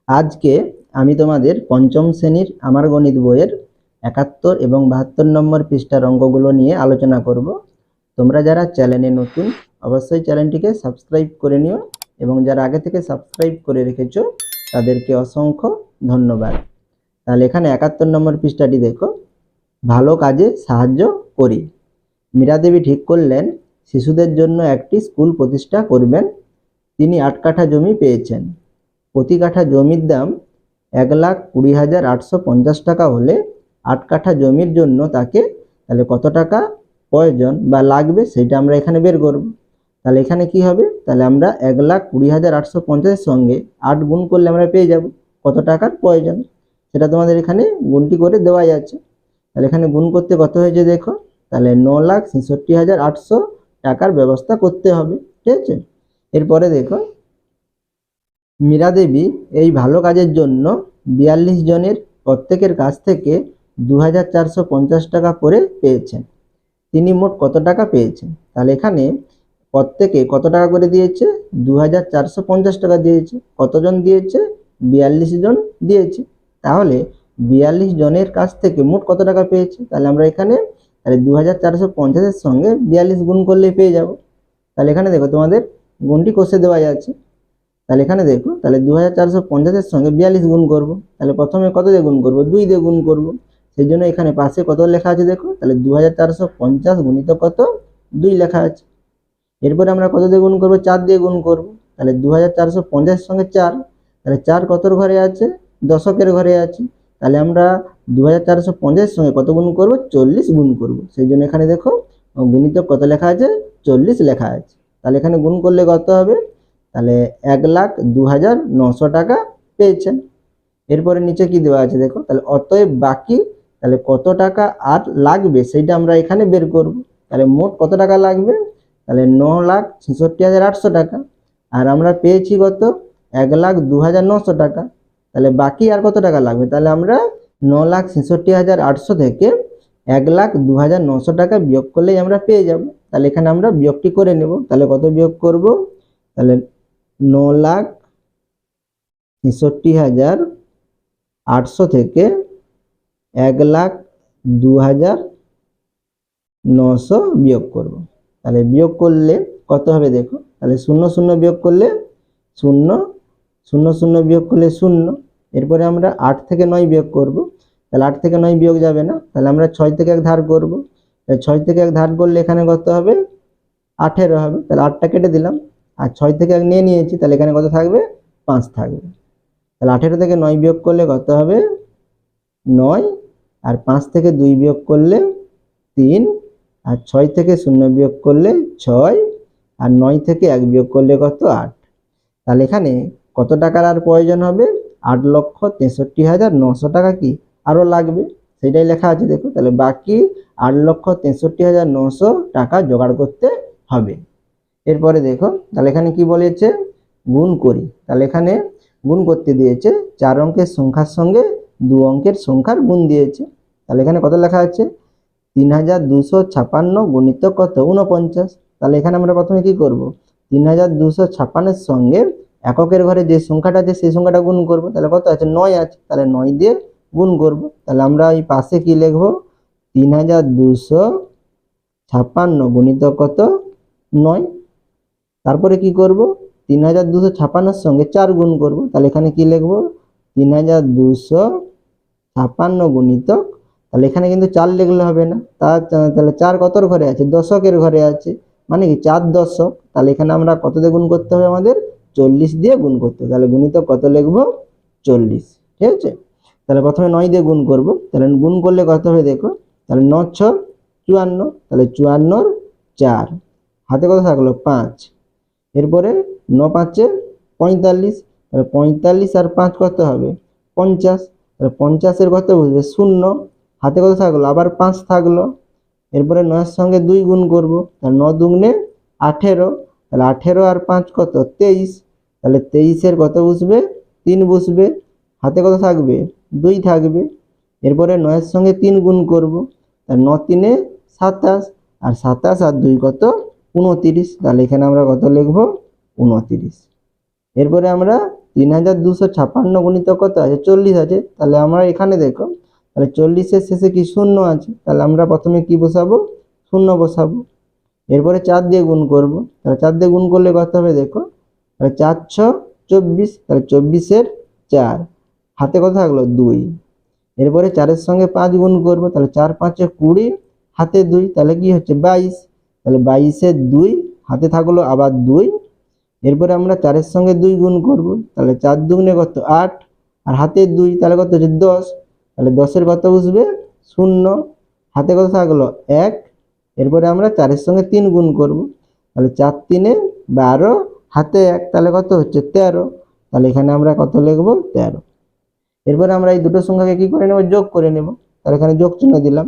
আজকে আমি তোমাদের পঞ্চম শ্রেণীর আমার গণিত বইয়ের ৭১ এবং ৭২ নম্বর পৃষ্ঠার অঙ্কগুলো নিয়ে আলোচনা করব। তোমরা যারা চ্যানেলে নতুন অবশ্যই চ্যানেলটিকে সাবস্ক্রাইব করে নিও এবং যারা আগে থেকে সাবস্ক্রাইব করে রেখেছো তাদেরকে অসংখ্য ধন্যবাদ। তাহলে এখানে ৭১ নম্বর পৃষ্ঠাটি দেখো, ভালো কাজে সাহায্য করি। মীরা দেবী ঠিক করলেন শিশুদের জন্য একটি স্কুল প্রতিষ্ঠা করবেন। তিনি ৮ কাঠা জমি পেয়েছেন। প্রতি কাঠা জমির দাম ১,২০,৮৫০ টাকা হলে ৮ কাঠা জমির জন্য তাকে তাহলে কত টাকা প্রয়োজন বা লাগবে সেটা আমরা এখানে বের করব। তাহলে এখানে কি হবে, তাহলে আমরা ১,২০,৮৫০-এর সঙ্গে ৮ গুণ করলে আমরা পেয়ে যাব কত টাকার প্রয়োজন, সেটা তোমাদের এখানে গুণটি করে দেওয়াই আছে। তাহলে এখানে গুণ করতে কত হয়েছে দেখো, তাহলে ৯,৬৭,৮০০ টাকার ব্যবস্থা করতে হবে, ঠিক আছে। এরপরে দেখো, মীরা দেবী এই ভালো কাজের জন্য ৪২ জনের প্রত্যেকের কাছ থেকে ২,৪৫০ টাকা করে পেয়েছেন। তিনি মোট কত টাকা পেয়েছেন? তাহলে এখানে প্রত্যেকে কত টাকা করে দিয়েছে? ২,৪৫০ টাকা দিয়েছে। কতজন দিয়েছে? ৪২ জন দিয়েছে। তাহলে ৪২ জনের কাছ থেকে মোট কত টাকা পেয়েছে? তাহলে আমরা এখানে ২,৪৫০-এর সঙ্গে ৪২ গুণ করলেই পেয়ে যাব। তাহলে এখানে দেখো তোমাদের গুণটি কষে দেওয়া আছে। তাহলে এখানে দেখো, তাহলে ২,৪৫০-এর সঙ্গে ৪২ গুণ করব। তাহলে প্রথমে কত দিয়ে গুণ করব? ২ দিয়ে গুণ করব। সেই জন্য এখানে পাশে কত লেখা আছে দেখো, তাহলে ২,৪৫০ গুণিত কত? ২ লেখা আছে। এরপরে আমরা কত দিয়ে গুণ করব? ৪ দিয়ে গুণ করব। তাহলে ২,৪৫০-এর সঙ্গে ৪, তাহলে ৪ কতর ঘরে আছে? দশকের ঘরে আছে। তাহলে আমরা ২,৪৫০-এর সঙ্গে কত গুণ করব? ৪০ গুণ করব। সেই জন্য এখানে দেখো গুণিত কত লেখা আছে? ৪০ লেখা আছে। তাহলে এখানে গুণ করলে কত হবে? তাহলে ১,০২,৯০০ টাকা পেয়েছেন। এরপরে নিচে কি দেওয়া আছে দেখো, তাহলে অতএব বাকি তাহলে কত টাকা আর লাগবে সেইটা আমরা এখানে বের করব। তাহলে মোট কত টাকা লাগবে? তাহলে ৯,৬৬,৮০০ টাকা, আর আমরা পেয়েছি কত? ১,০২,৯০০ টাকা। তাহলে বাকি আর কত টাকা লাগবে? তাহলে আমরা ৯,৬৬,৮০০ থেকে ১,০২,৯০০ টাকা বিয়োগ করলেই আমরা পেয়ে যাব। তাহলে এখানে আমরা বিয়োগটি করে নেব। তাহলে কত বিয়োগ করব? তাহলে ৯,৬৬,৮০০ থেকে ১,০২,৯০০ বিয়োগ করব। তাহলে বিয়োগ করলে কত হবে দেখো, তাহলে ০ ০ বিয়োগ করলে ০, ০ ০ বিয়োগ করলে ০। এরপরে আমরা ৮ থেকে ৯ বিয়োগ করব। তাহলে ৮ থেকে ৯ বিয়োগ যাবে না, তাহলে আমরা ৬ থেকে ১ ধার করব। তাহলে ৬ থেকে ১ ধার করলে এখানে কত হবে? ১৮ হবে। তাহলে ৮টা কেটে দিলাম, আর ৬ থেকে ১ নিয়ে নিয়েছি, তাহলে এখানে কত থাকবে? ৫ থাকবে। তাহলে ১৮ থেকে ৯ বিয়োগ করলে কত হবে? ৯, আর ৫ থেকে ২ বিয়োগ করলে ৩, আর ৬ থেকে ০ বিয়োগ করলে ৬, আর ৯ থেকে ১ বিয়োগ করলে কত? ৮। তাহলে এখানে কত টাকার আর প্রয়োজন হবে? ৮,৬৩,৯০০ টাকা কি আরও লাগবে, সেটাই লেখা আছে দেখো। তাহলে বাকি ৮,৬৩,৯০০ টাকা জোগাড় করতে হবে। এরপরে দেখো, তাহলে এখানে কি বলেছে? গুণ করি। তাহলে এখানে গুণ করতে দিয়েছে ৪ অঙ্কের সংখ্যার সঙ্গে ২ অঙ্কের সংখ্যার গুণ দিয়েছে। তাহলে এখানে কত লেখা আছে? ৩,২৫৬ গুণিত কত? ৪৯। তাহলে এখানে আমরা প্রথমে কি করব? ৩,২৫৬-এর সঙ্গে এককের ঘরে যে সংখ্যাটা আছে সেই সংখ্যাটা গুণ করব। তাহলে কত আছে? ৯ আছে। তাহলে ৯ দিয়ে গুণ করব। তাহলে আমরা এই পাশে কি লিখব? ৩,২৫৬ গুণিত কত? ৯। তারপরে কি করব? ৩,২৫৬-এর সঙ্গে ৪ গুণ করব। তাহলে এখানে কি লিখব? ৩,২৫৬ গুণিত, তাহলে এখানে কিন্তু ৪ লিখলে হবে না, তাহলে ৪ কতর ঘরে আছে? দশকের ঘরে আছে, মানে কি ৪ দশক। তাহলে এখানে আমরা কত দিয়ে গুণ করতে হবে? আমাদের ৪০ দিয়ে গুণ করতে হবে। তাহলে গুণিত কত লিখব? ৪০, ঠিক আছে। তাহলে প্রথমে ৯ দিয়ে গুণ করব। তাহলে গুণ করলে কত হবে দেখো, তাহলে ৯×৬ = ৫৪, তাহলে ৫৪-র ৪, হাতে কত থাকলো? ৫। এরপরে ৯×৫ = ৪৫, তাহলে ৪৫ আর ৫ কত হবে? ৫০, তাহলে ৫০-এর কত বুঝবে? ০, হাতে কত থাকলো? আবার ৫ থাকলো। এরপরে ৯-এর সঙ্গে ২ গুণ করব। তাহলে ৯×২ = ১৮, তাহলে ১৮ আর ৫ কত? ২৩, তাহলে ২৩-এর কত বসবে? ৩ বসবে। হাতে কত থাকবে? ২ থাকবে। এরপরে ৯-এর সঙ্গে ৩ গুণ করব। তাহলে ৯×৩ = ২৭, আর ২৭ আর ২ কত? ২৯। তাহলে এখানে আমরা কত লিখব? ২৯। এরপরে আমরা 3256 গুণিতক কত আছে 40 আছে। তাহলে আমরা এখানে দেখো, তাহলে 40-এর শেষে কি শূন্য আছে, তাহলে আমরা প্রথমে কি বসাবো, শূন্য বসাবো। এরপরে 4 দিয়ে গুণ করব, তাহলে 4 দিয়ে গুণ করলে কত হবে দেখো, তাহলে 4 × 6 = 24, তাহলে 24-এর 4, হাতে কত থাকলো 2। এরপরে 4-এর সঙ্গে 5 গুণ করব, তাহলে 4 × 5 = 20, হাতে 2, তাহলে কি হচ্ছে 22, তাহলে 22-এর 2, হাতে থাকলো আবার 2। এরপরে আমরা 4-এর সঙ্গে 2 গুণ করব, তাহলে 4 × 2 = কত 8, আর হাতে 2, তাহলে কত হচ্ছে 10, তাহলে 10-এর কত বসবে 0, হাতে কত থাকলো 1। এরপরে আমরা 4-এর সঙ্গে 3 গুণ করব, তাহলে 4 × 3 = 12, হাতে 1, তাহলে কত হচ্ছে 13, তাহলে এখানে আমরা কত লিখব 13। এরপরে আমরা এই দুটো সংখ্যাকে কি করে নেব, যোগ করে নেব, তাহলে এখানে যোগ চিহ্ন দিলাম।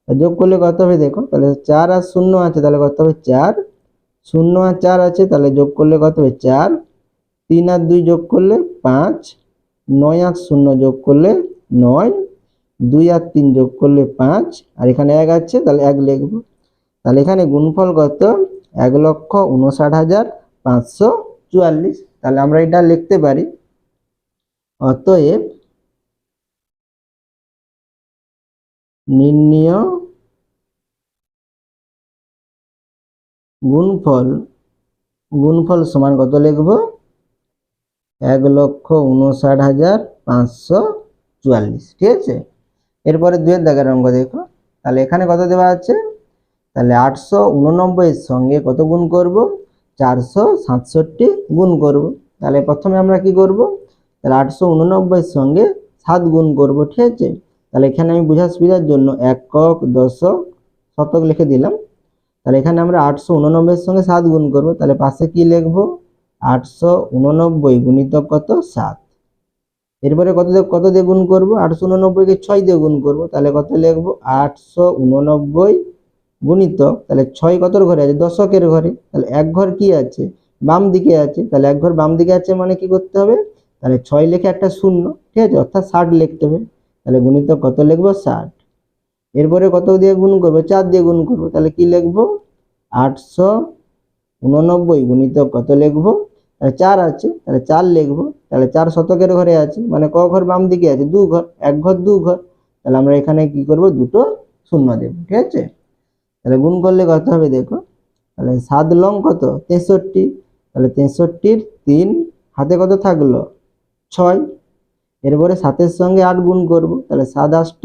যোগ করলে কত হবে দেখো, তাহলে 4 আর 0 আছে, তাহলে কত হবে 4, 0 আর 4 আছে, তাহলে যোগ করলে কত হবে 4, 3 আর 2 যোগ করলে 5, 9 আর 0 যোগ করলে 9, 2 আর 3 যোগ করলে 5, আর এখানে 1 আছে, তাহলে 1 লিখব। তাহলে এখানে গুণফল কত, 1,59,544। তাহলে আমরা এটা লিখতে পারি, অতএব নির্ণেয় গুণফল সমান কত লিখব, 1,59,544। ঠিক আছে। এরপরে 2-এর দাগের অঙ্ক দেখো, তাহলে এখানে কত দেওয়া আছে, তাহলে 889 এর সঙ্গে কত গুণ করব, 467 গুণ করব। তাহলে প্রথমে আমরা কি করব, তাহলে 889 এর সঙ্গে 7 গুণ করব। ঠিক আছে। তাহলে এখানে আমি বোঝার সুবিধার জন্য একক, দশক, শতক লিখে দিলাম। তাহলে এখানে আমরা 889 এর সঙ্গে 7 গুণ করব, তাহলে পাশে কি লিখব, 889 গুণিতক কত 7। এরপরে কত দিয়ে গুণ করব, 889 কে 6 দিয়ে গুণ করব, তাহলে কত লিখব, 889 গুণিতক, তাহলে 6 কতর ঘরে আছে, দশকের ঘরে, তাহলে এক ঘর কি আছে, বাম দিকে আছে, তাহলে এক ঘর বাম দিকে আছে মানে কি করতে হবে, তাহলে 6 লিখে একটা শূন্য, ঠিক আছে, অর্থাৎ 60 লিখতে হবে। তাহলে গুণিতক কত লিখব 60। এরপরে কত দিয়ে গুণ করব, 4 দিয়ে গুণ করব, তাহলে কি লিখব, 889 গুণিতক কত লিখব, তাহলে 4 আছে, তাহলে 4 লিখব। তাহলে 4 শতকের ঘরে আছে মানে ক ঘর বাম দিকে আছে, 2 ঘর, এক ঘর 2 ঘর, তাহলে আমরা এখানে কি করব, দুটো শূন্য দেব। ঠিক আছে। তাহলে গুণ করলে কত হবে দেখো, তাহলে 7 লং কত 63, তাহলে 63-এর 3, হাতে কত থাকলো 6। এরপরে 7-এর সঙ্গে 8 গুণ করব, তাহলে 7 × 8 =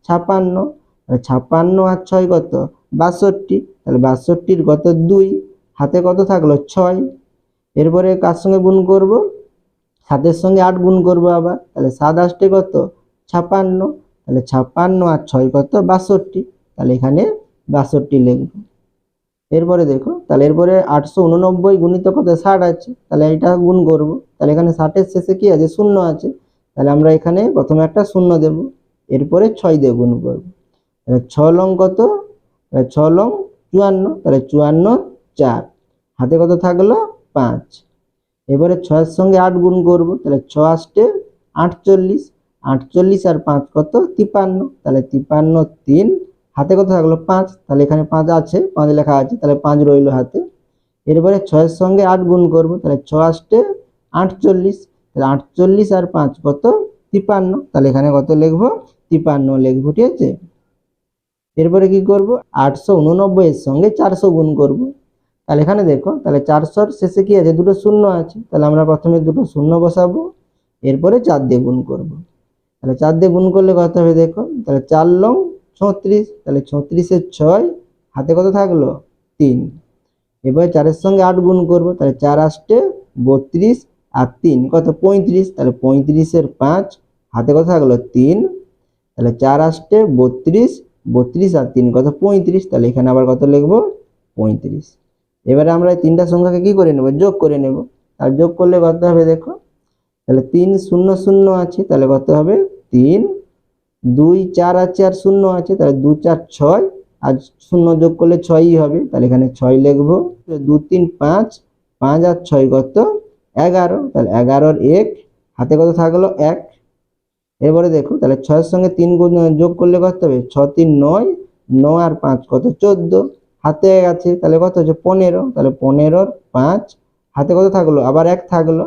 56, তাহলে 56 আর 6 কত 62, তাহলে 62-এর কত 2, হাতে কত থাকলো 6। এরপরে কার সঙ্গে গুণ করব, 7-এর সঙ্গে 8 গুণ করব আবার, তাহলে 7 × 8 = কত 56, তাহলে 56 আর 6 কত 62, তাহলে এখানে 62 লিখব। এরপরে দেখো, তাহলে এরপরে 889 গুণিতক কত 60 আছে, তাহলে এটা গুণ করব, তাহলে এখানে 60-এর শেষে কি আছে, শূন্য আছে, তাহলে আমরা এখানে প্রথমে একটা শূন্য দেব। এরপরে 6 দিয়ে গুণ করব, তাহলে 6 লং কত, তাহলে 6 লং 54, তাহলে 54 4, হাতে কত থাকলো 5। এবারে 6-এর সঙ্গে 8 গুণ করব, তাহলে 6 × 8 = 48, 48 আর 5 কত 53, তাহলে 53 3, হাতে কত থাকলো 5, তাহলে এখানে 5 আছে, 5 লেখা আছে, তাহলে 5 রইল হাতে। এরপরে 6-এর সঙ্গে 8 গুণ করব, তাহলে 6 × 8 = 48, তাহলে 48 আর 5 কত 53, তাহলে এখানে কত লিখব 53 লিখব। ঠিক আছে। এরপরে কি করব, 889 এর সঙ্গে 400 গুণ করব, তাহলে এখানে দেখো, তাহলে 400-র শেষে কি আছে, দুটো শূন্য আছে, তাহলে আমরা প্রথমে দুটো শূন্য বসাবো, এরপরে 4 দিয়ে গুণ করব। তাহলে 4 দিয়ে গুণ করলে কত হবে দেখো, তাহলে 4 লং 36, তাহলে 36-এর 6, হাতে কত থাকলো 3। এবারে 4-এর সঙ্গে 8 গুণ করব, তাহলে 4 × 8 = 32, আর 3 কত 35, তাহলে 35-এর 5, হাতে কত থাকলো 3, তাহলে 4 × 8 = 32, 32 আর 3 কত 35, তাহলে এখানে আবার কত লিখব 35। এবারে আমরা এই তিনটা সংখ্যাকে কি করে নেব, যোগ করে নেব। আর যোগ করলে কত হবে দেখো, তাহলে 3 0 0 আছে, তাহলে কত হবে 3, 2 4 আছে আর 0 আছে, তাহলে 2 4 6, আর 0 যোগ করলে 6ই হবে, তাহলে এখানে 6 লিখব। 2 3 5, 5 আর 6 কত 11, তাহলে 11-র 1, হাতে কত থাকলো 1। এবারে দেখো, তাহলে 6-এর সঙ্গে 3 গুণ যোগ করলে কত হবে, 6 3 9, 9 আর 5 কত 14, হাতে 1 আছে, তাহলে কত হচ্ছে 15, তাহলে 15-র 5, হাতে কত থাকলো আবার 1 থাকলো।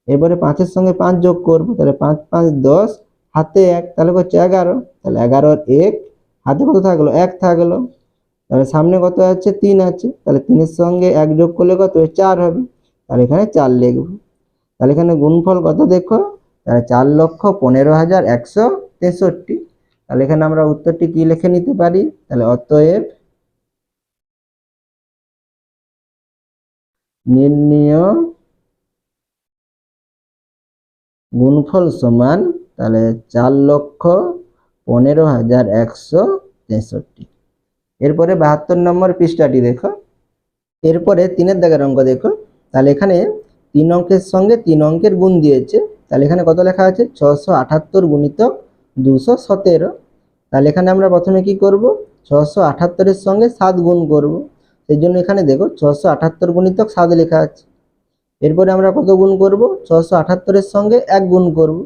এরপরে 5-এর সঙ্গে 5 যোগ করব, তাহলে 5 5 10, হাতে 1, তাহলে হচ্ছে 11, তাহলে 11 1, হাতে কত থাকলো 1 থাকলো, তাহলে সামনে কত আছে 3 আছে, তাহলে 3-এর সঙ্গে 1 যোগ করলে কত 4 হবে, তাহলে এখানে 4 লিখব। তাহলে এখানে গুণফল কত দেখো, তাহলে 4,15,163। তাহলে এখানে আমরা উত্তরটি কি লিখে নিতে পারি, তাহলে অতএব নির্ণয় গুণফল সমান তাহলে 4,15,163। এরপরে 72 নম্বর পৃষ্ঠাটি দেখো। এরপরে 3-এর দাগের অঙ্ক দেখো। তাহলে এখানে 3 অঙ্কের সঙ্গে 3 অঙ্কের গুণ দিয়েছে। তাহলে এখানে কত লেখা আছে 678 গুণিতক 217। তাহলে এখানে আমরা প্রথমে কি করব, 678-এর সঙ্গে 7 গুণ করব। সেই জন্য এখানে দেখো 678 গুণিতক 7 লেখা আছে। এরপরে আমরা কত গুণ করব, 678-এর সঙ্গে 1 গুণ করব।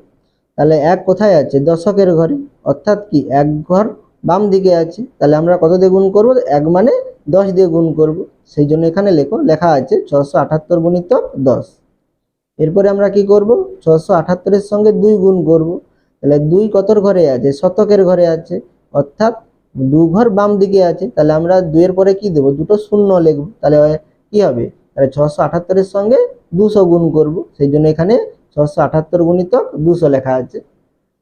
তাহলে 1 কোথায় আছে, দশকের ঘরে, অর্থাৎ কি 1 ঘর বাম দিকে আছে। তাহলে আমরা কত দিয়ে গুণ করব, 1 মানে 10 দিয়ে গুণ করব। সেই জন্য এখানে লেখা আছে 678 গুণিতক 10। এরপরে আমরা কি করব, 678-এর সঙ্গে 2 গুণ করব। তাহলে 2 কতর ঘরে আছে, শতকের ঘরে আছে, অর্থাৎ 2 ঘর বাম দিকে আছে। তাহলে আমরা 2 এর পরে কি দেব, দুটো শূন্য লিখব। তাহলে কি হবে, তাহলে 678-এর সঙ্গে 200 গুণ করব। সেই জন্য এখানে 678 গুণিতক 200 লেখা আছে।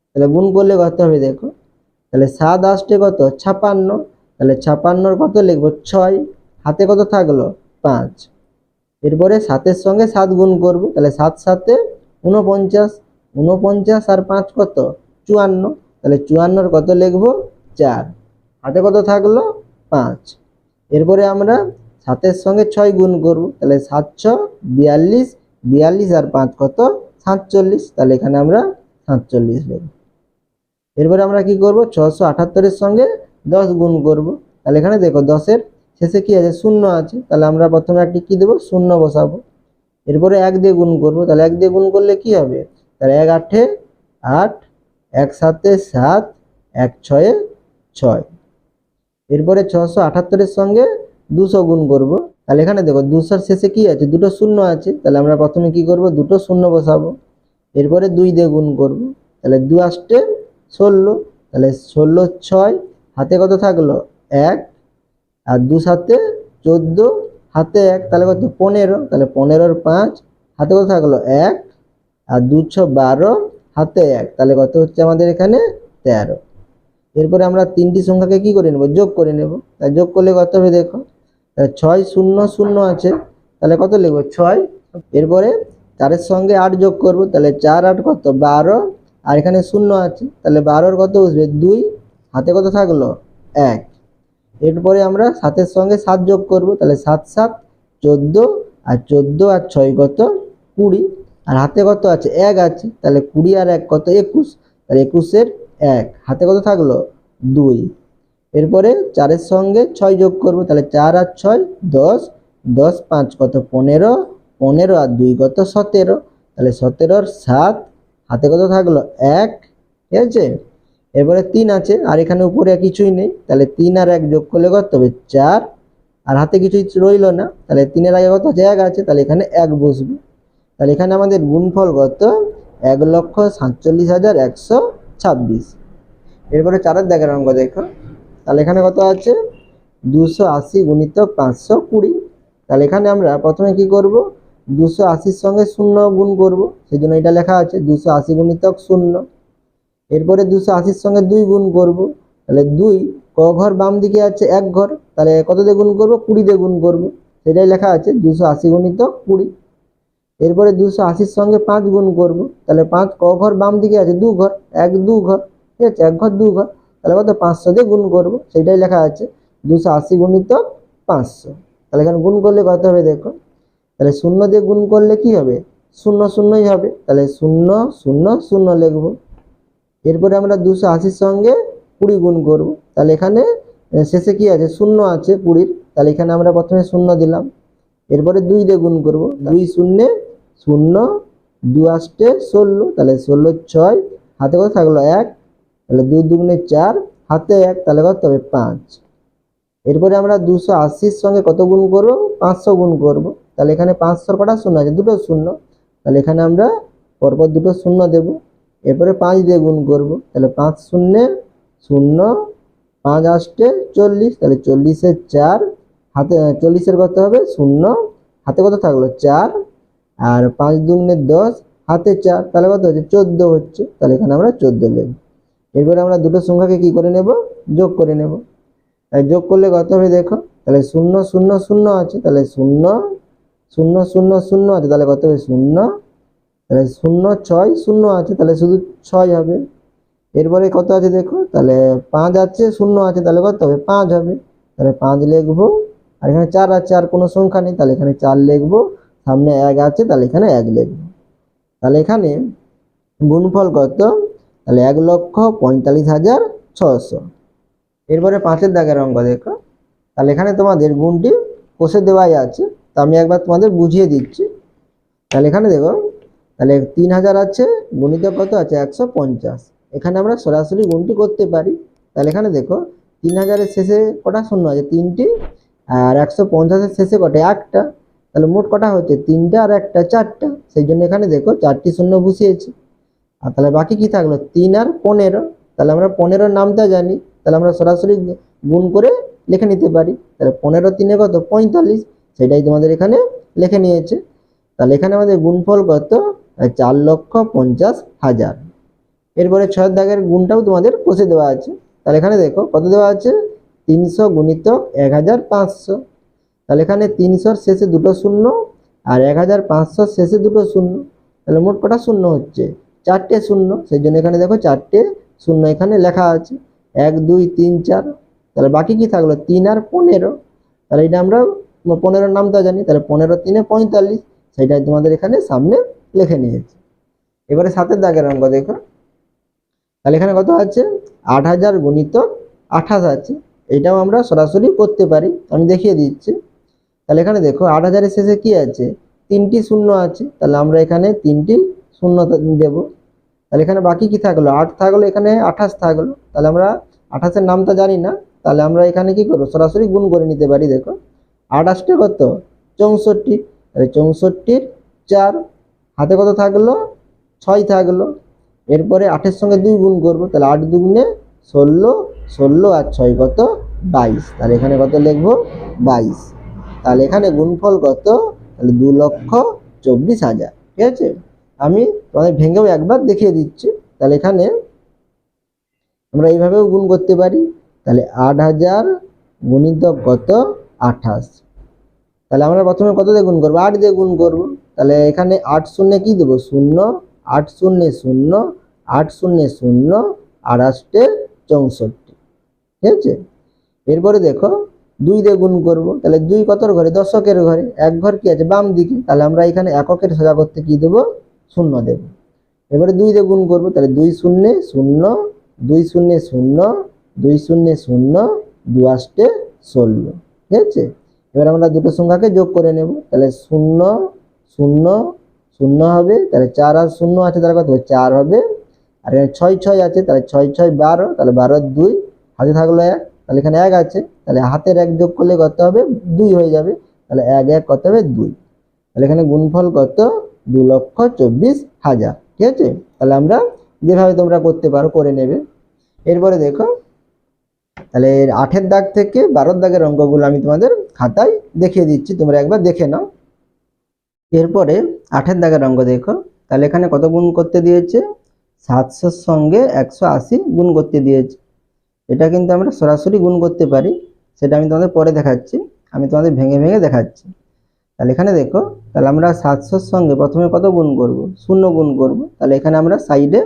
তাহলে গুণ করলে কত হবে দেখো, তাহলে 7 8 কত 56, তাহলে 56-র কত লিখব 6, হাতে কত থাকলো 5। এরপরে 7-এর সঙ্গে 7 গুণ করব। তাহলে 7 7 49, 49 আর 5 কত 54, তাহলে 54-র কত লিখব 4, হাতে কত থাকলো 5। এরপরে আমরা 7-এর সঙ্গে 6 গুণ করব। তাহলে 7 6 42, 42 আর 5 কত 47, তাহলে এখানে আমরা 47 লিখব। এরপরে আমরা কি করব, 678-এর সঙ্গে 10 গুণ করব। তাহলে এখানে দেখো 10-এর শেষে কি আছে, শূন্য আছে। তাহলে আমরা প্রথমে একটি কি দেব, শূন্য বসাবো। এরপরে 1 দিয়ে গুণ করব। তাহলে 1 দিয়ে গুণ করলে কি হবে, তাহলে 1 8 8, 1 7 7, 1 6 6। এরপরে 678-এর সঙ্গে 200 গুণ করব। তাহলে এখানে দেখো 200-র শেষে কি আছে, দুটো শূন্য আছে। তাহলে আমরা প্রথমে কি করব, দুটো শূন্য বসাবো। এরপরে 2 দিয়ে গুণ করব। তাহলে 2 8 16, তাহলে 16 6, হাতে কত থাকলো 1, আর 2 7 14, হাতে 1, তাহলে কত 15, তাহলে 15-র 5, হাতে কত থাকলো 1, আর 2 6 12, হাতে 1, তাহলে কত হচ্ছে আমাদের এখানে 13। এরপরে আমরা তিনটি সংখ্যাকে কি করে নেব, যোগ করে নেব। তাই যোগ করলে কত হবে দেখো, 6 0 0 আছে, তাহলে কত লিখব 6। এরপরে 4-এর সঙ্গে 8 যোগ করব। তাহলে 4 8 কত 12, আর এখানে শূন্য আছে, তাহলে 12-র কত বসবে 2, হাতে কত থাকলো 1। এরপরে আমরা 7-এর সঙ্গে 7 যোগ করব। তাহলে 7 7 14, আর 14 আর 6 কত 20, আর হাতে কত আছে 1 আছে, তাহলে 20 আর 1 কত 21, তাহলে 21-এর 1, হাতে কত থাকলো 2। এরপরে 4-এর সঙ্গে 6 যোগ করব। তাহলে 4 আর 6 10, 10 5 কত 15, 15 আর 2 কত 17, তাহলে 17-র 7, হাতে কত থাকলো 1, ঠিক আছে। এরপরে 3 আছে, আর এখানে উপরে কিছুই নেই, তাহলে 3 আর 1 যোগ করলে কত হবে 4, আর হাতে কিছুই রইল না, তাহলে 3-এর আগে কত 1 আছে, তাহলে এখানে 1 বসবে। তাহলে এখানে আমাদের গুণফল কত 1,47,126। এরপরে 4-এর দাগের অঙ্ক দেখো। তাহলে এখানে কত আছে 280 গুণিতক 520। তাহলে এখানে আমরা প্রথমে কি করব, 280-র সঙ্গে 0 গুণ করব। সেই জন্য এটা লেখা আছে 280 গুণিতক 0। এরপরে 280-র সঙ্গে 2 গুণ করব। তাহলে 2 ক ঘর বাম দিকে আছে 1 ঘর, তাহলে কত দিয়ে গুণ করব, 20 দিয়ে গুণ করব। সেটাই লেখা আছে 280 গুণিতক 20। এরপরে 280-র সঙ্গে 5 গুণ করব। তাহলে 5 ক ঘর বাম দিকে আছে 2 ঘর, 1 2 ঘর, ঠিক আছে, 1 ঘর 2 ঘর, তাহলে কত 500 দিয়ে গুণ করব। সেটাই লেখা আছে 280 গুণিতক 500। তাহলে এখানে গুণ করলে কত হবে দেখো, তাহলে 0 দিয়ে গুণ করলে কি হবে, 0 0ই হবে, তাহলে 0 0 0 লিখব। এরপরে আমরা 280-র সঙ্গে 20 গুণ করব। তাহলে এখানে শেষে কি আছে, 0 আছে 20-র, তাহলে এখানে আমরা প্রথমে 0 দিলাম। এরপরে 2 দিয়ে গুণ করব। 2 0 0, 2 8 16, তাহলে 16 6, হাতে কত থাকলো 1, তাহলে 2 2 4, হাতে 1, তাহলে কত হবে 5। এরপরে আমরা 280-র সঙ্গে কত গুণ করব, 500 গুণ করব। তাহলে এখানে 500-র কটা শূন্য আছে, দুটো শূন্য, তাহলে এখানে আমরা পরপর দুটো শূন্য দেব, এরপরে 5 দিয়ে গুণ করব, তাহলে 5 শূন্যে 0, 5 আষ্টে 40, তাহলে 40-এর 4, হাতে 40-এর কত হবে 0, হাতে কত থাকলো 4, আর 5 দুগুণে 10, হাতে 4, তাহলে কত হচ্ছে 14 হচ্ছে, তাহলে এখানে আমরা 14 লিখব। এরপরে আমরা দুটো সংখ্যাকে কি করে নেব, যোগ করে নেব। তাই যোগ করলে কত হবে দেখো, তাহলে 0 0 0 আছে, তাহলে 0 0 0 0 আছে, তাহলে কত হবে 0, তাহলে 0 6 0 আছে, তাহলে শুধু 6 হবে। এরপরে কত আছে দেখো, তাহলে 5 আছে 0 আছে, তাহলে কত হবে 5 হবে, তাহলে 5 লিখবো। আর এখানে 4 আছে, আর কোনো সংখ্যা নেই, তাহলে এখানে 4 লিখবো, সামনে 1 আছে, তাহলে এখানে 1 লিখবো। তাহলে এখানে গুণফল কত, তাহলে 1,45,600। এরপরে 5-এর দাগের অঙ্ক দেখো, তাহলে এখানে তোমাদের গুণটি কষে দেওয়াই আছে, তো আমি একবার তোমাদের বুঝিয়ে দিচ্ছি। তাহলে এখানে দেখো, তাহলে 3000 আছে, গুণিতক কত আছে 150, এখানে আমরা সরাসরি গুণটি করতে পারি। তাহলে এখানে দেখো 3000-এর শেষে কটা শূন্য আছে 3টি, আর 150-এর শেষে কটা একটা, তাহলে মোট কটা হচ্ছে 3টা আর একটা 4টা, সেই জন্য এখানে দেখো 4টি শূন্য বসিয়েছি। আর তাহলে বাকি কি থাকলো 3 আর 15, তাহলে আমরা 15-র নামটা জানি, তাহলে আমরা সরাসরি গুণ করে লিখে নিতে পারি। তাহলে 15 3 কত 45, সেটাই তোমাদের এখানে লিখে নিয়েছে। তাহলে এখানে আমাদের গুণফল কত 4,50,000। এরপরে 6-এর দাগের গুণটাও তোমাদের কষে দেওয়া আছে। তাহলে এখানে দেখো কত দেওয়া আছে 300 গুণিতক 1500, তাহলে এখানে 300-র শেষে দুটো শূন্য আর 1500-র শেষে দুটো শূন্য, তাহলে মোট কটা শূন্য হচ্ছে 4টে শূন্য, সেই জন্য এখানে দেখো 4টে শূন্য এখানে লেখা আছে, 1 2 3 4। তাহলে বাকি কি থাকলো 3 আর 15, তাহলে এটা আমরা 15-র নামটা জানি, তাহলে 15 3 45, সেটাই তোমাদের এখানে সামনে লিখে নিয়েছি। এবারে 7-এর দাগের অঙ্ক দেখো, তাহলে এখানে কত আছে 8000 গুণিতক 28 আছে, এটাও আমরা সরাসরি করতে পারি, আমি দেখিয়ে দিচ্ছি। তাহলে এখানে দেখো 8000-এর শেষে কি আছে 3টি শূন্য আছে, তাহলে আমরা এখানে 3টি শূন্য দেব। তাহলে এখানে বাকি কি থাকলো 8 থাকলো, এখানে 28 থাকলো, তাহলে আমরা 28-এর নামটা জানি না, তাহলে আমরা এখানে কি করবো সরাসরি গুণ করে নিতে পারি। দেখো 8 8 কত 64, তাহলে 64-র 4, হাতে কত থাকলো 6 থাকলো, এরপরে 8-এর সঙ্গে 2 গুণ করবো, তাহলে 8 দুগুণে 16, 16 আর 6 কত 22, তাহলে এখানে কত লিখবো 22। তাহলে এখানে গুণফল কত, তাহলে 2,24,000। ঠিক আছে, আমি তোমাদের ভেঙেও একবার দেখিয়ে দিচ্ছি। তাহলে এখানে আমরা এইভাবেও গুণ করতে পারি, তাহলে 8000 গুণিতক কত 28, তাহলে আমরা প্রথমে কত দিয়ে গুণ করবো 8 দিয়ে গুণ করবো, তাহলে এখানে 8 শূন্যে কি দেবো 0, 8 শূন্যে 0, 8 শূন্যে 0, আর 8 64। ঠিক আছে, এরপরে দেখো 2 দিয়ে গুণ করবো, তাহলে 2 কতর ঘরে দশকের ঘরে, এক ঘর কি আছে বাম দিকে, তাহলে আমরা এখানে এককের সোজা করতে কি দেবো 0 দেব। এবারে 2 দিয়ে গুণ করবো, তাহলে 2 শূন্যে 0, 2 শূন্যে 0, 2 শূন্যে 0, 2 8 16। ঠিক আছে, এবার আমরা দুটো সংখ্যাকে যোগ করে নেব, তাহলে 0 0 0 হবে, তাহলে 4 আর 0 আছে, তাহলে কত 4 হবে, আর এখানে 6 6 আছে, তাহলে 6 6 12, তাহলে 12 আর 2, হাতে থাকলো 1, তাহলে এখানে 1 আছে, তাহলে হাতের 1 যোগ করলে কত হবে 2 হয়ে যাবে, তাহলে 1 1 কত হবে 2, তাহলে এখানে গুণফল কত 2,24,000। ঠিক আছে, তাহলে আমরা যেভাবে তোমরা করতে পারো করে নেবে। এরপরে দেখো, তাহলে 8-এর দাগ থেকে 12-র দাগের অঙ্কগুলো আমি তোমাদের খাতায় দেখিয়ে দিচ্ছি, তোমরা একবার দেখে নাও। এরপরে 8-এর দাগের অঙ্ক দেখো, তাহলে এখানে কত গুণ করতে দিয়েছে 700-র সঙ্গে 180 গুণ করতে দিয়েছে, এটা কিন্তু আমরা সরাসরি গুণ করতে পারি, সেটা আমি তোমাদের পরে দেখাচ্ছি, আমি তোমাদের ভেঙে ভেঙে দেখাচ্ছি। তাহলে এখানে দেখো, তাহলে আমরা 700-র সঙ্গে প্রথমে কত গুণ করব 0 গুণ করব, তাহলে এখানে আমরা সাইডে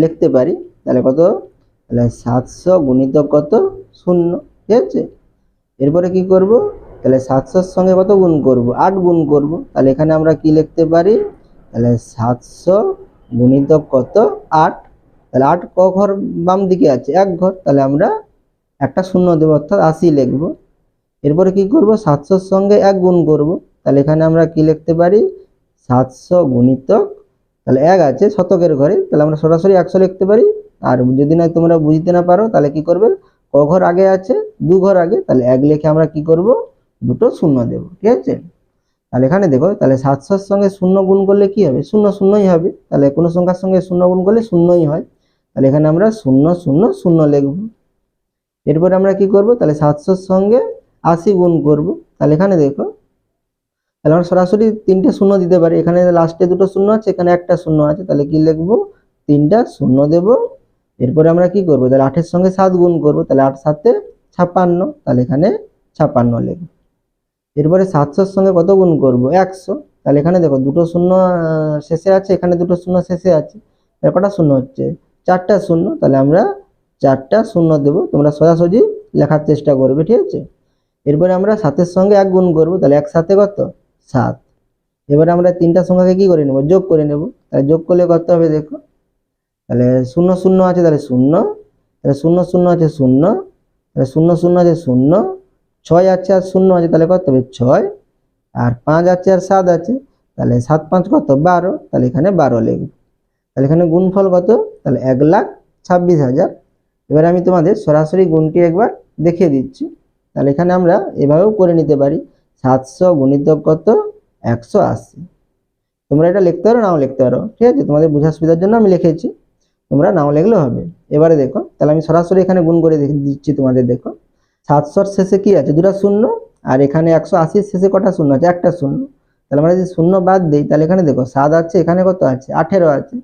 লিখতে পারি, তাহলে কত, তাহলে 700 গুণিতক কত 0। ঠিক আছে, এরপরে কি করব, তাহলে 700-র সঙ্গে কত গুণ করব 8 গুণ করব, তাহলে এখানে আমরা কি লিখতে পারি, তাহলে 700 গুণিতক কত 8, তাহলে 8 ক ঘর বাম দিকে আছে 1 ঘর, তাহলে আমরা একটা শূন্য দেব, অর্থাৎ 80 লিখব। এরপরে কি করব 700-র সঙ্গে 1 গুণ করব, তাহলে এখানে আমরা কি লিখতে পারি 700 গুণিতক, তাহলে 1 আছে শতকের ঘরে, তাহলে আমরা সরাসরি 100 লিখতে পারি। আর যদি না তোমরা বুঝতে না পারো, তাহলে কি করবে ক ঘর আগে আছে 2 ঘর আগে, তাহলে 1 লিখে আমরা কি করব দুটো শূন্য দেব। ঠিক আছে, তাহলে এখানে দেখো, তাহলে 700 সঙ্গে শূন্য গুণ করলে কি হবে, শূন্য শূন্যই হবে। তাহলে কোনো সংখ্যার সঙ্গে শূন্য গুণ করলে শূন্যই হয়। তাহলে এখানে আমরা 0 0 0 লিখব। এরপরে আমরা কি করব, তাহলে 700 সঙ্গে 80 গুণ করব। তাহলে এখানে দেখো, তাহলে আমরা সরাসরি তিনটে শূন্য দিতে পারি। এখানে লাস্টে দুটো শূন্য আছে, এখানে একটা শূন্য আছে, তাহলে কি লিখব, তিনটা শূন্য দেব। এরপরে আমরা কি করব, তাহলে 8 এর সঙ্গে 7 গুণ করব। তাহলে 8 7 56, তাহলে এখানে 56 লিখব। এরপরে 700 সঙ্গে কত গুণ করব, 100। তাহলে এখানে দেখো দুটো শূন্য শেষে আছে, এখানে দুটো শূন্য শেষে আছে, তাহলে কটা শূন্য হচ্ছে, 4টা শূন্য। তাহলে আমরা 4টা শূন্য দেব। তোমরা সোজাসুজি লেখার চেষ্টা করবে, ঠিক আছে। এরপরে আমরা 7 সঙ্গে 1 গুণ করব। তাহলে 1 7 কত, 7। এবারে আমরা তিনটা সংখ্যাকে কি করে নেব, যোগ করে নেব। তাহলে যোগ করলে কত হবে দেখো, তাহলে 0 0 আছে, তাহলে 0, তাহলে 0 0 আছে 0, তাহলে 0 0 আছে 0, 6 আছে আর 0 আছে, তাহলে কত হবে 6, আর 5 আছে আর 7 আছে, তাহলে 7 5 কত 12, তাহলে এখানে 12 লিখব। তাহলে এখানে গুণফল কত, তাহলে 1,26,000। এবার আমি তোমাদের সরাসরি গুণটি একবার দেখিয়ে দিচ্ছি। তাহলে এখানে আমরা এভাবেও করে নিতে পারি, 700 গুণিতক কত, 180। তোমরা এটা লিখতে পারো, নাও লিখতে পারো, ঠিক আছে। তোমাদের বোঝার সুবিধার জন্য আমি লিখেছি, তোমরা নাও লিখলেও হবে। এবারে দেখো, তাহলে আমি সরাসরি এখানে গুণ করে দিচ্ছি তোমাদের। দেখো 700 শেষে কি আছে, দুটো শূন্য, আর এখানে 180 শেষে কটা শূন্য আছে, একটা শূন্য। তাহলে আমরা যদি শূন্য বাদ দিই, তাহলে এখানে দেখো 7 আছে, এখানে কত আছে, 18 আছে।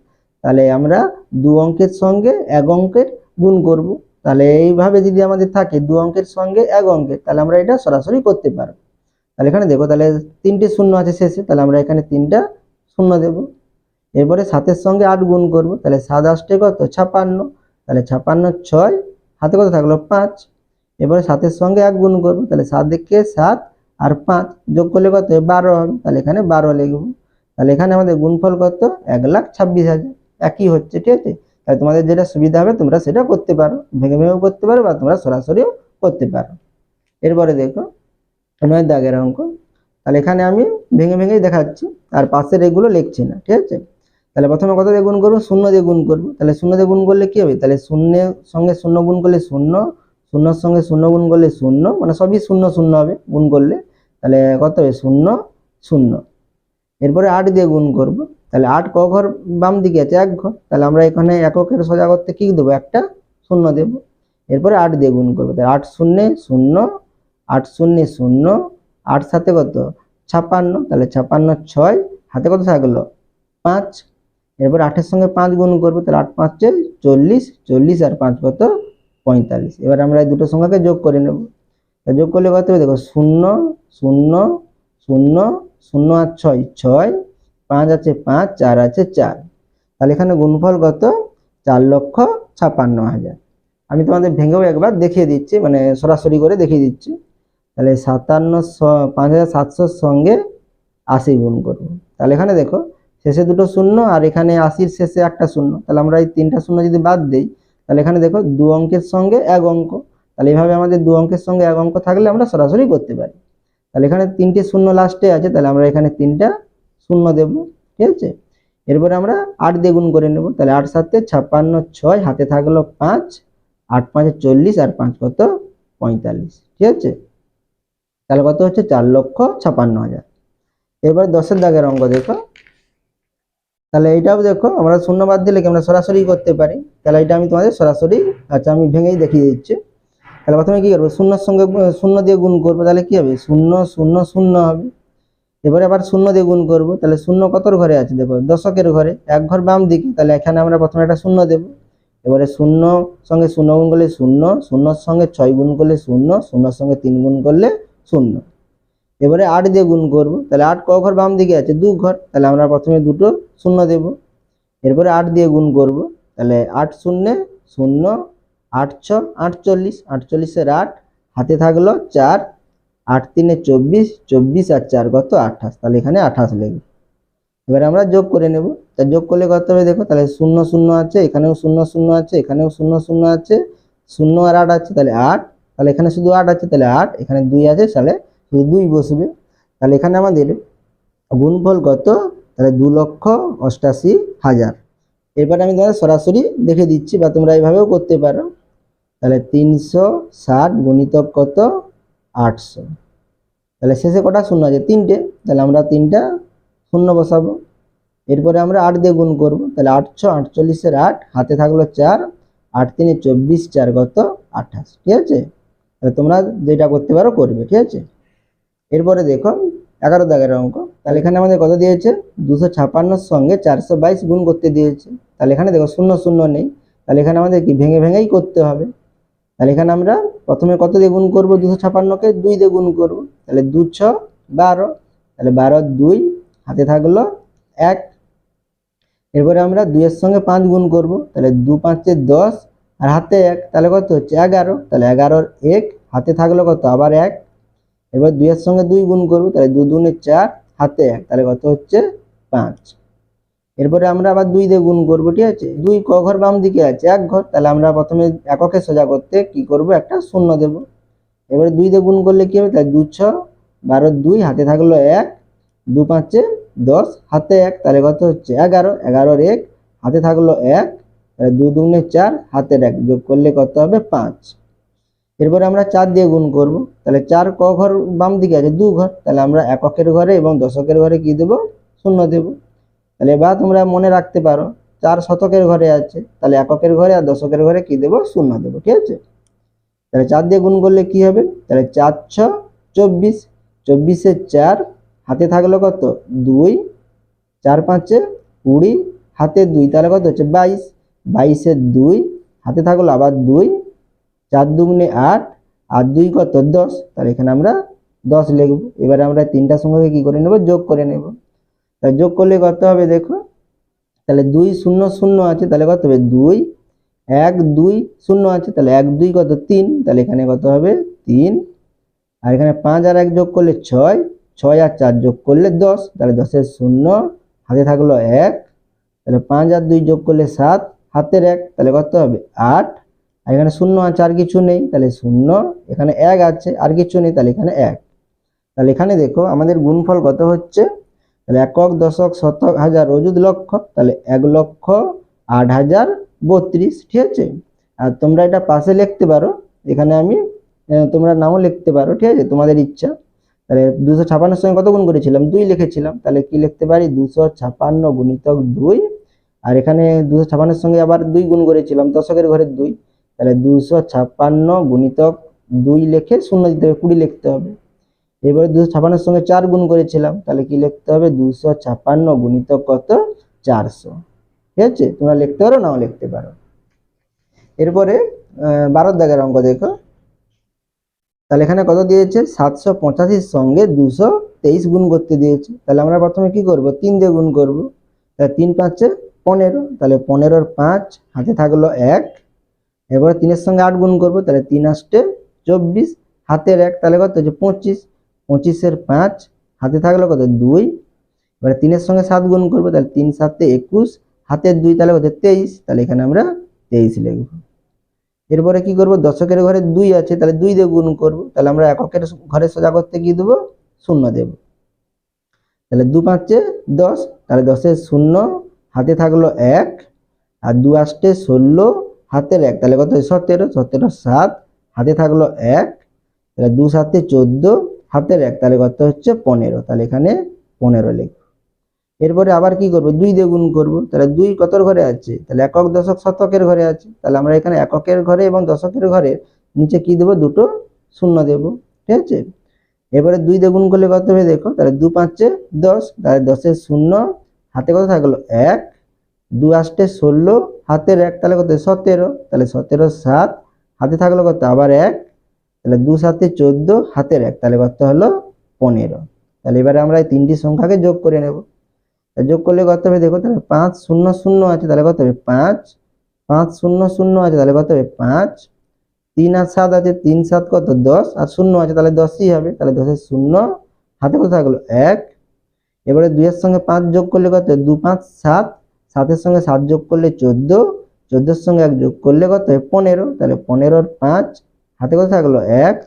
তাহলে আমরা দু অঙ্কের সঙ্গে এক অঙ্কের গুণ করব। তাহলে এইভাবে যদি আমাদের থাকে দু অঙ্কের সঙ্গে এক অঙ্কের, তাহলে আমরা এটা সরাসরি করতে পারবো। তাহলে এখানে দেখো, তাহলে তিনটে শূন্য আছে শেষে, তাহলে আমরা এখানে তিনটা শূন্য দেব। এরপরে 7 সঙ্গে 8 গুণ করব। তাহলে 7 8 কত, 56, তাহলে 56 6, হাতে কত থাকলো 5। এবারে 7 সঙ্গে 1 গুণ করব। তাহলে 7 দিকে 7 আর 5 যোগ করলে কত, 12 হবে। তাহলে এখানে 12 লিখব। তাহলে এখানে আমাদের গুণফল কত, 1,26,000, একই হচ্ছে, ঠিক আছে। তাহলে তোমাদের যেটা সুবিধা হবে তোমরা সেটা করতে পারো, ভেঙে ভেঙেও করতে পারো বা তোমরা সরাসরিও করতে পারো। এরপরে দেখো 9 দাগের অঙ্ক। তাহলে এখানে আমি ভেঙে ভেঙেই দেখাচ্ছি, আর পাশের এগুলো লিখছি না, ঠিক আছে। তাহলে প্রথমে কত দিয়ে গুণ করবো, 0 দিয়ে গুণ করবো। তাহলে 0 দিয়ে গুণ করলে কি হবে, তাহলে 0 সঙ্গে 0 গুণ করলে 0, 0 সঙ্গে 0 গুণ করলে 0, মানে সবই 0 0 হবে গুণ করলে। তাহলে কত হবে, 0 0। এরপরে 8 দিয়ে গুণ করব। তাহলে 8 ক ঘর বাম দিকে আছে, 1 ঘর। তাহলে আমরা এখানে এককের সোজা করতে কি দেবো, একটা শূন্য দেব। এরপরে 8 দিয়ে গুণ করবো। তাহলে 8 0 0, 8 0 0, 8 7 কত, 56। তাহলে 56 6, হাতে কত থাকলো 5। এরপর 8 এর সঙ্গে 5 গুণ করবো। তাহলে 8 5 40, 40 আর 5 কত, 45। এবার আমরা এই দুটো সংখ্যাকে যোগ করে নেব। যোগ করলে কত হবে দেখো, 0 0 0 0 আর 6 6, 5 আছে 5, 4 আছে 4। তাহলে এখানে গুণফল কত, 4,56,000। আমি তোমাদের ভেঙেও একবার দেখিয়ে দিচ্ছি, মানে সরাসরি করে দেখিয়ে দিচ্ছি। তাহলে 57,5700 সঙ্গে 80 গুণ করব। তাহলে এখানে দেখো শেষে দুটো শূন্য, আর এখানে 80 শেষে একটা শূন্য। তাহলে আমরা এই তিনটা শূন্য যদি বাদ দেই, তাহলে এখানে দেখো দু অঙ্কের সঙ্গে এক অঙ্ক। তাহলে এইভাবে আমাদের দু অঙ্কের সঙ্গে এক অঙ্ক থাকলে আমরা সরাসরি করতে পারি। তাহলে এখানে তিনটে শূন্য লাস্টে আছে, তাহলে আমরা এখানে তিনটা শূন্য দেব, ঠিক আছে। এরপরে আমরা 8 দিয়ে গুণ করে নেব। তাহলে 8 7 56 6, হাতে থাকলো 5, 8 5 40 আর 5 কত, 45, ঠিক আছে। তাহলে কত হচ্ছে, 4,56,000। এবার 10 দাগের অঙ্ক দেখো। তাহলে এইটাও দেখো, আমরা শূন্য বাদ দিলে কি আমরা সরাসরি করতে পারি। তাহলে এটা আমি তোমাদের সরাসরি, আচ্ছা আমি ভেঙেই দেখিয়ে দিচ্ছি। তাহলে প্রথমে কি করবো, শূন্যর সঙ্গে শূন্য দিয়ে গুণ করবো। তাহলে কি হবে, 0 0 0 হবে। এবারে আবার 0 দিয়ে গুণ করবো। তাহলে 0 কতর ঘরে আছে, দেখো দশকের ঘরে, এক ঘর বাম দিকে। তাহলে এখানে আমরা প্রথমে একটা 0 দেব। এবারে 0 সঙ্গে 0 গুণ করলে 0, 0 সঙ্গে 6 গুণ করলে 0, 0 সঙ্গে 3 গুণ করলে 0। এবারে 8 দিয়ে গুণ করব। তাহলে 8 ক ঘর বাম দিকে আছে, 2 ঘর। তাহলে আমরা প্রথমে দুটো শূন্য দেব। এরপরে 8 দিয়ে গুণ করব। তাহলে 8 0 0, 8 6 48, 48 এর 8, হাতে থাকলো 4, 8 3 24, 24 আর 4 কত, 28। তাহলে এখানে 28 লিখব। এবারে আমরা যোগ করে নেব। তা যোগ করলে কত হবে দেখো, তাহলে 0 0 আছে, এখানেও 0 0 আছে, এখানেও 0 0 আছে, 0 আর 8 আছে, তাহলে 8। তাহলে এখানে শুধু 8 আছে, তাহলে 8, এখানে 2 আছে, তাহলে শুধু 2 বসবে। তাহলে এখানে আমাদের গুণফল কত, তাহলে 2,88,000। এরপরে আমি তোমাদের সরাসরি দেখে দিচ্ছি, বা তোমরা এইভাবেও করতে পারো। তাহলে 360 গুণিতক কত, 800। তাহলে শেষে কটা শূন্য আছে? 3টে, তাহলে আমরা 3টা শূন্য বসাবো। এরপরে আমরা 8 দিয়ে গুণ করব, তাহলে 8 × 6 = 48, 8 হাতে থাকলো 4, 8 × 3 = 24, 4 কত? 28। ঠিক আছে, তাহলে তোমরা যেটা করতে পারো করবে। ঠিক আছে, এরপরে দেখো 11 দাগের অঙ্ক। তাহলে এখানে আমাদের কত দিয়েছে? 256 সঙ্গে 422 গুণ করতে দিয়েছে। তাহলে এখানে দেখো শূন্য শূন্য নেই, তাহলে এখানে আমাদের কি ভেঙে ভেঙেই করতে হবে। তাহলে এখানে আমরা প্রথমে কত দিয়ে গুণ করব? 256কে 2 দিয়ে গুণ করব, তাহলে 2 × 6 = 12, তাহলে 12 × 2 হাতে থাকলো 1। এরপরে আমরা 2 এর সঙ্গে 5 গুণ করব, তাহলে 2 × 5 = 10 আর হাতে 1, তাহলে কত হচ্ছে? 11, তাহলে 11 র 1 হাতে থাকলো কত? আবার 1। এবার 2 এর সঙ্গে 2 গুণ করব, তাহলে 2 × 2 = 4 হাতে 1, তাহলে কত হচ্ছে? 5। এরপরে আমরা আবার 2 দিয়ে গুণ করব। ঠিক আছে, 2 ক ঘর বাম দিকে আছে? 1 ঘর, তাহলে আমরা প্রথমে এককে সোজা করতে কি করব? একটা শূন্য দেব। এবারে 2 দিয়ে গুণ করলে কি হবে? তাহলে 2 × 6 = 12, 2 হাতে থাকলো 1, 2 × 5 = 10 হাতে 1, তাহলে কত হচ্ছে? 11, 11 র 1 হাতে থাকলো 1, তাহলে 2 × 2 = 4 হাতের 1 যোগ করলে কত হবে? 5। এরপরে আমরা 4 দিয়ে গুণ করব, তাহলে 4 ক ঘর বাম দিকে আছে? 2 ঘর, তাহলে আমরা এককের ঘরে এবং দশকের ঘরে কি দেব? শূন্য দেব। তাহলে এবার তোমরা মনে রাখতে পারো 4 শতকের ঘরে আছে, তাহলে এককের ঘরে আর দশকের ঘরে কি দেব? শূন্য দেব। ঠিক আছে, তাহলে 4 দিয়ে গুণ করলে কি হবে? তাহলে 4 × 6 = 24, 24 এর 4 হাতে থাকলো কত? 2, 4 × 5 = 20 হাতে 2, তাহলে কত হচ্ছে? 22, 22 এর 2 হাতে থাকলো আবার 2, 4 × 2 = 8 আর 2 কত? 10, তাহলে এখানে আমরা 10 লিখব। এবারে আমরা তিনটা সংখ্যাকে কি করে নেব? যোগ করে নেব। তাহলে যোগ করলে কত হবে? দেখো, তাহলে 2 0 0 আছে, তাহলে কত হবে? 2, 1 2 0 আছে, তাহলে 1 2 কত? 3, তাহলে এখানে কত হবে? 3। আর এখানে 5 আর 1 যোগ করলে 6, 6 আর 4 যোগ করলে 10, তাহলে 10 এর 0 হাতে থাকলো 1, তাহলে 5 আর 2 যোগ করলে 7 হাতের 1, তাহলে কত হবে? 8। আর এখানে 0 আছে, আর কিছু নেই, তাহলে 0, এখানে 1 আছে, আর কিছু নেই, তাহলে এখানে 1। তাহলে এখানে দেখো আমাদের গুণফল কত হচ্ছে? তাহলে একক, দশক, শতক, হাজার, অযুত, লক্ষ, তাহলে 1,08,032। ঠিক আছে, আর তোমরা এটা পাশে লিখতে পারো, এখানে আমি তোমরা নামও লিখতে পারো। ঠিক আছে, তোমাদের ইচ্ছা। তাহলে 256 সঙ্গে কত গুণ করেছিলাম? 2 লিখেছিলাম, তাহলে কি লিখতে পারি? 256 গুণিতক 2, আর এখানে 256 সঙ্গে আবার 2 গুণ করেছিলাম, দশকের ঘরে 2, তাহলে 256 গুণিতক 2 লিখে শূন্য দিতে হবে, 20 লিখতে হবে। এবারে 256 সঙ্গে 4 গুণ করেছিলাম, তাহলে কি লিখতে হবে? 256 গুণিতক কত? 400। ঠিক আছে, তোমরা লিখতে পারো, নাও লিখতে পারো। এরপরে 12 দাগের অঙ্ক দেখো। তাহলে এখানে কত দিয়েছে? 785 সঙ্গে 223 গুণ করতে দিয়েছে। তাহলে আমরা প্রথমে কি করব? 3 দিয়ে গুণ করব, তাহলে 3 × 5 = 15, তাহলে 15 র 5 হাতে থাকলো 1। এবারে 3 এর সঙ্গে 8 গুণ করব, তাহলে 3 × 8 = 24 হাতের 1, তাহলে কত হচ্ছে? 25, 25 এর 5 হাতে থাকলো কত? 2। এবারে 3 এর সঙ্গে 7 গুণ করব, তাহলে 3 × 7 = 21 হাতের 2, তাহলে কত? 23, তাহলে এখানে আমরা 23 লিখব। এরপরে কি করব? দশকের ঘরে 2 আছে, তাহলে 2 দিয়ে গুণ করব, তাহলে আমরা এককের ঘরে সোজা করতে কি দেব? শূন্য দেব। তাহলে 2 × 5 = 10, তাহলে 10 এর 0 হাতে থাকলো 1, আর 2 × 8 = 16 হাতের 1, তাহলে কত? 17, 17 র 7 হাতে থাকলো 1, তাহলে 2 × 7 = 14 হাতের 1, তাহলে কত হচ্ছে? 15, তাহলে এখানে 15 লিখব। এরপরে আবার কি করব? 2 দিয়ে গুণ করব, তাহলে 2 কতর ঘরে আছে? তাহলে একক, দশক, শতকের ঘরে আছে, তাহলে আমরা এখানে এককের ঘরে এবং দশকের ঘরে নিচে কি দেব? দুটো শূন্য দেব। ঠিক আছে, এবারে 2 দিয়ে গুণ করলে কত হবে? দেখো, তাহলে 2 × 5 = 10, তাহলে 10 এর 0 হাতে কত থাকলো? 1, 2 × 8 = 16 হাতের 1, তাহলে কত? 17, তাহলে 17 র 7 হাতে থাকলো কত? আবার 1, তাহলে 2 × 7 = 14 হাতের 1, তাহলে কত হলো? 15। তাহলে এবারে আমরা এই তিনটি সংখ্যাকে যোগ করে নেব। যোগ করলে কত হবে? দেখো, তাহলে 5 0 0 আছে, তাহলে কত হবে? 5, 5 0 0 আছে, তাহলে কত হবে? 5, 3 আর 7 আছে, 3 7 কত? 10, আর 0 আছে, তাহলে 10ই হবে, তাহলে 10 এর 0 হাতে কত থাকলো? 1। এবারে 2 এর সঙ্গে 5 যোগ করলে কত? 2 × 5 = 7, 7 এর সঙ্গে 7 যোগ করলে 14, 14 এর সঙ্গে 1 যোগ করলে কত হয়? 15, তাহলে 15 র 5 হাতে কত থাকলো? 1,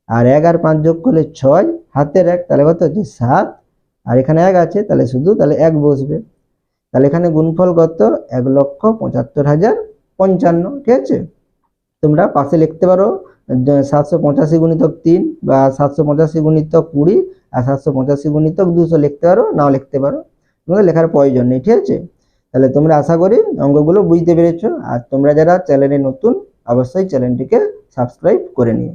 আর 1 আর 5 যোগ করলে 6 হাতের 1, তাহলে কত হচ্ছে? 7, আর এখানে 1 আছে, তাহলে শুধু তাহলে 1 বসবে। তাহলে এখানে গুণফল কত? 1,75,055। ঠিক আছে, তোমরা পাশে লিখতে পারো, 785 গুণিতক 3 বা 785 গুণিতক 20 আর 785 গুণিতক 200 লিখতে পারো, নাও লিখতে পারো, তোমাদের লেখার প্রয়োজন নেই। ঠিক আছে, তাহলে তোমরা আশা করি অঙ্কগুলো বুঝতে পেরেছো। আর তোমরা যারা চ্যানেলে নতুন অবশ্যই চ্যানেলটিকে সাবস্ক্রাইব করে নিও।